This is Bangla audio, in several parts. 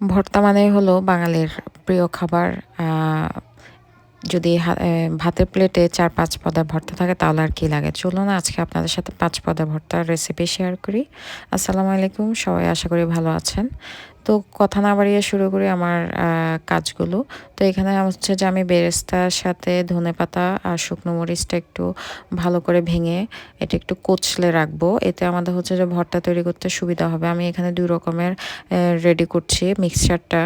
ভর্তা মানে হলো বাঙালির প্রিয় খাবার। আ যদি ভাতের প্লেটে ৪-৫ পদের ভর্তা থাকে তাহলে আর কি লাগে? চলুন আজকে আপনাদের সাথে ৫ পদের ভর্তার রেসিপি শেয়ার করি। আসসালামু আলাইকুম। সবাই আশা করি ভালো আছেন। তো কথা না বাড়িয়ে শুরু করি আমার কাজগুলো। তো এখানে হচ্ছে যে আমি বেরেস্তার সাথে ধনেপাতা আর শুকনো মরিচটা একটু ভালো করে ভেঙে এটা একটু কচলে রাখবো। এতে আমাদের হচ্ছে যে ভর্তা তৈরি করতে সুবিধা হবে। আমি এখানে ২ রকমের রেডি করছি মিক্সচারটা।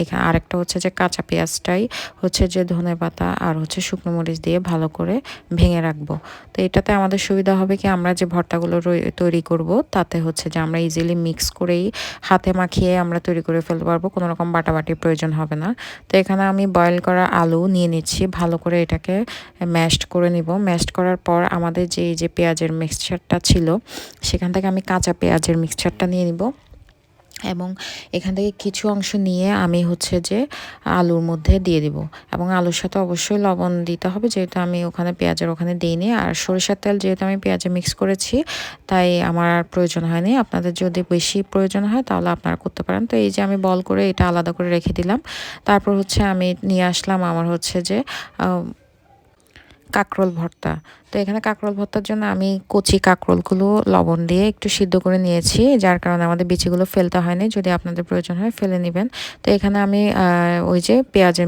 এখানে আরেকটা হচ্ছে যে কাঁচা পেঁয়াজটাই হচ্ছে যে ধনেপাতা আর হচ্ছে শুকনো মরিচ দিয়ে ভালো করে ভেঙে রাখবো। তো এটাতে আমাদের সুবিধা হবে কি আমরা যে ভর্তাগুলো তৈরি করব তাতে হচ্ছে যে আমরা ইজিলি মিক্স করেই হাতে মাখিয়ে আমরা তৈরি করে ফেলতে পারবো, কোনো রকম বাটাবাটির প্রয়োজন হবে না। তো এখানে আমি বয়েল করা আলু নিয়ে নিচ্ছি, ভালো করে এটাকে ম্যাশড করে নিব। ম্যাশড করার পর আমাদের যে পেঁয়াজের মিক্সচারটা ছিল সেখান থেকে আমি কাঁচা পেঁয়াজের মিক্সচারটা নিয়ে নিব এবং এখান থেকে কিছু অংশ নিয়ে আমি হচ্ছে যে আলুর মধ্যে দিয়ে দিব এবং আলুর সাথে অবশ্যই লবণ দিতে হবে, যেহেতু আমি ওখানে পেঁয়াজের ওখানে দিইনি। আর সরিষার তেল যেহেতু আমি পেঁয়াজে মিক্স করেছি তাই আমার আর প্রয়োজন হয়নি। আপনাদের যদি বেশি প্রয়োজন হয় তাহলে আপনারা করতে পারেন। তো এই যে আমি বল করে এটা আলাদা করে রেখে দিলাম। তারপর হচ্ছে আমি নিয়ে আসলাম আমার হচ্ছে যে কাঁকরোল ভর্তা। তো এখানে কাঁকরোল ভর্তার জন্য আমি কচি কাঁকরোলগুলো লবণ দিয়ে একটু সিদ্ধ করে নিয়েছি, যার কারণে আমাদের বিচিগুলো ফেলতে হয়নি। যদি আপনাদের প্রয়োজন হয় ফেলে নেবেন। তো এখানে আমি ওই যে পেঁয়াজের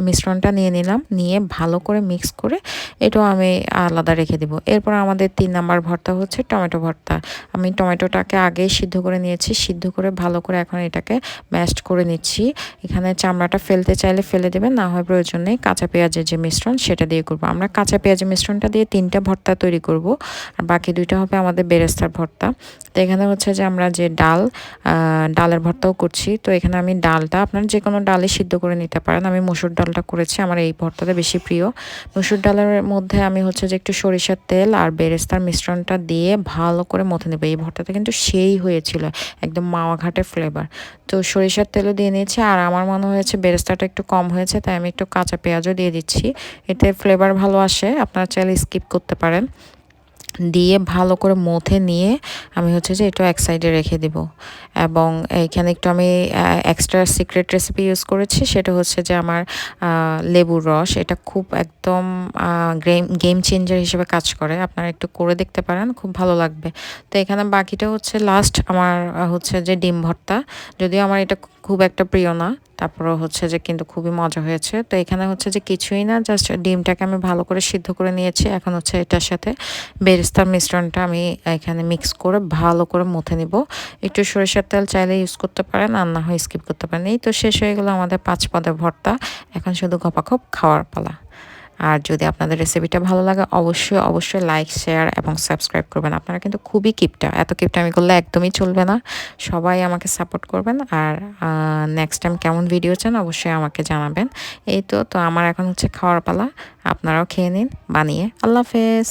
মিশ্রণটা নিয়ে নিলাম, নিয়ে ভালো করে মিক্স করে এটাও আমি আলাদা রেখে দিব। এরপর আমাদের ৩ নাম্বার ভর্তা হচ্ছে টমেটো ভর্তা। আমি টমেটোটাকে আগেই সিদ্ধ করে নিয়েছি, সিদ্ধ করে ভালো করে এখন এটাকে ম্যাশড করে নিচ্ছি। এখানে চামড়াটা ফেলতে চাইলে ফেলে দেবেন, না হয় প্রয়োজন নেই। কাঁচা পেঁয়াজের যে মিশ্রণ সেটা দিয়ে করবো। আমরা কাঁচা পেঁয়াজের মিশ্রণটা দিয়ে ৩টা ভর্তা তৈরি করব, আর বাকি 2টা হবে আমাদের বেরেস্তার ভর্তা। তো এখানে হচ্ছে যে আমরা যে ডালের ভর্তাও করছি। তো এখানে আমি ডালটা আপনারা যে কোনো ডালে সিদ্ধ করে নিতে পারেন। আমি মসুর ডালটা করেছি, আমার এই ভর্তাটা বেশি প্রিয়। মসুর ডালের মধ্যে আমি হচ্ছে যে একটু সরিষার তেল আর বেরেস্তার মিশ্রণটা দিয়ে ভালো করে মথে নেব। এই ভর্তাটা কিন্তু সেই হয়েছিল, একদম মাওয়া ঘাটের ফ্লেভার। তো সরিষার তেলও দিয়ে নিয়েছি, আর আমার মনে হয়েছে বেরেস্তাটা একটু কম হয়েছে তাই আমি একটু কাঁচা পেঁয়াজও দিয়ে দিচ্ছি। এতে ফ্লেভার ভালো আসে, আপনারা চাইলে স্কিপ করতে পারেন। দিয়ে ভালো করে মথে নিয়ে আমি হচ্ছে যে একটু এক সাইডে রেখে দিব। এবং এখানে একটু আমি এক্সট্রা সিক্রেট রেসিপি ইউজ করেছি, সেটা হচ্ছে যে আমার লেবুর রস। এটা খুব একদম গেম চেঞ্জার হিসেবে কাজ করে, আপনারা একটু করে দেখতে পারেন, খুব ভালো লাগবে। তো এখানে বাকিটা হচ্ছে লাস্ট আমার হচ্ছে যে ডিম ভর্তা। যদিও আমার এটা খুব একটা প্রিয় না, তারপরও হচ্ছে যে কিন্তু খুবই মজা হয়েছে। তো এখানে হচ্ছে যে কিছুই না, জাস্ট ডিমটাকে আমি ভালো করে সিদ্ধ করে নিয়েছি। এখন হচ্ছে এটার সাথে বেরেস্তার মিশ্রণটা আমি এখানে মিক্স করে ভালো করে মথে নিব। একটু সরিষার তেল চাইলে ইউজ করতে পারেন, আর না হয় স্কিপ করতে পারেন। এই তো শেষ হয়ে গেলো আমাদের ৫ পদের ভর্তা। এখন শুধু গপাগপ খাওয়ার পালা। আর যদি আপনাদের রেসিপিটা ভালো লাগে অবশ্যই লাইক, শেয়ার এবং সাবস্ক্রাইব করবেন। আপনারা কিন্তু খুবই কিপটা, এত কিপটামি করলে একদমই চলবে না। সবাই আমাকে সাপোর্ট করবেন। আর নেক্সট টাইম কেমন ভিডিও চান অবশ্যই আমাকে জানাবেন। এই তো আমার এখন হচ্ছে খাওয়ার পালা। আপনারাও খেয়ে নিন বানিয়ে। আল্লাহ হাফেজ।